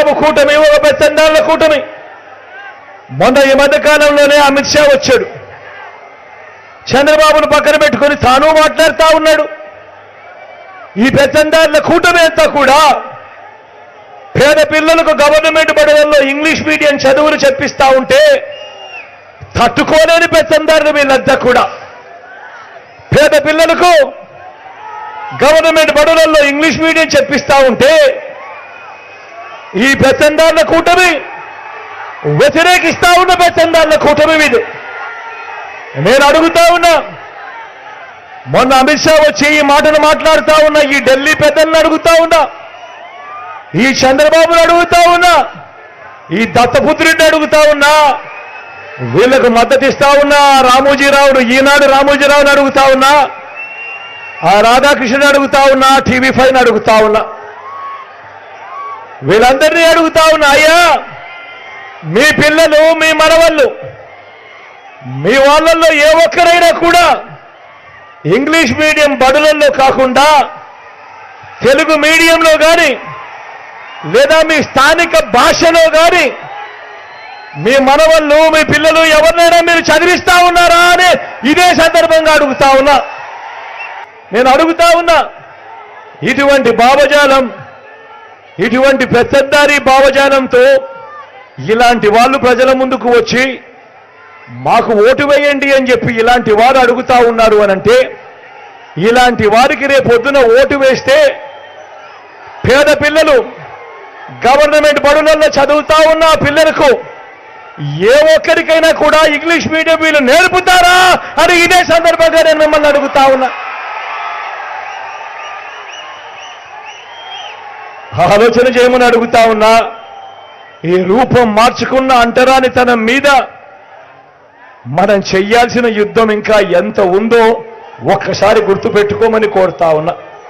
చంద్రబాబు కూటమి ఒక పెత్తందారుల కూటమి. మొన్న ఈ మధ్య కాలంలోనే అమిత్ షా వచ్చాడు. చంద్రబాబును పక్కన పెట్టుకొని తాను మాట్లాడుతూ ఉన్నాడు. ఈ పెత్తందారుల కూటమి అంతా కూడా పేద పిల్లలకు గవర్నమెంట్ బడులలో ఇంగ్లీష్ మీడియం చదువులు చెప్పిస్తా ఉంటే తట్టుకోలేని పెత్తందారులు వీళ్ళంతా కూడా. పేద పిల్లలకు గవర్నమెంట్ బడులలో ఇంగ్లీష్ మీడియం చెప్పిస్తా ఉంటే ఈ పెత్తందారుల కూటమి వ్యతిరేకిస్తా ఉన్న పెత్తందారుల కూటమి ఇది. నేను అడుగుతా ఉన్నా, మొన్న అమిత్ షా వచ్చి ఈ మాటలు మాట్లాడుతూ ఉన్నా ఈ ఢిల్లీ పెద్దలను అడుగుతా ఉన్నా, ఈ చంద్రబాబును అడుగుతా ఉన్నా, ఈ దత్తపుత్రుడిని అడుగుతా ఉన్నా, వీళ్లకు మద్దతు ఇస్తా ఉన్నా రామోజీరావును, ఈనాడు రామోజీరావుని అడుగుతా ఉన్నా, ఆ రాధాకృష్ణుని అడుగుతా ఉన్నా, TV5 అడుగుతా ఉన్నా, వీళ్ళందరినీ అడుగుతా ఉన్నా, అయ్యా మీ పిల్లలు మీ మనవళ్ళు మీ వాళ్ళల్లో ఏ ఒక్కరైనా కూడా ఇంగ్లీష్ మీడియం బడులలో కాకుండా తెలుగు మీడియంలో కానీ లేదా మీ స్థానిక భాషలో కానీ మీ మనవళ్ళు మీ పిల్లలు ఎవరినైనా మీరు చదివిస్తా ఉన్నారా అని ఇదే సందర్భంగా అడుగుతా ఉన్నా. నేను అడుగుతా ఉన్నా, ఇటువంటి భావజాలం, ఇటువంటి పెత్తందారీ భావజాలంతో ఇలాంటి వాళ్ళు ప్రజల ముందుకు వచ్చి మాకు ఓటు వేయండి అని చెప్పి ఇలాంటి వారు అడుగుతా ఉన్నారు అనంటే, ఇలాంటి వారికి రేపొద్దున ఓటు వేస్తే పేద పిల్లలు గవర్నమెంట్ బడులలో చదువుతా ఉన్న పిల్లలకు ఏ ఒక్కరికైనా కూడా ఇంగ్లీష్ మీడియం వీళ్ళు నేర్పుతారా అని ఇదే సందర్భంగా నేను మిమ్మల్ని అడుగుతా ఉన్నా. ఆలోచన చేయమని అడుగుతా ఉన్నా. ఈ రూపం మార్చుకున్న అంటరానితనం మీద మనం చెయ్యాల్సిన యుద్ధం ఇంకా ఎంత ఉందో ఒక్కసారి గుర్తుపెట్టుకోమని కోరుతా ఉన్నా.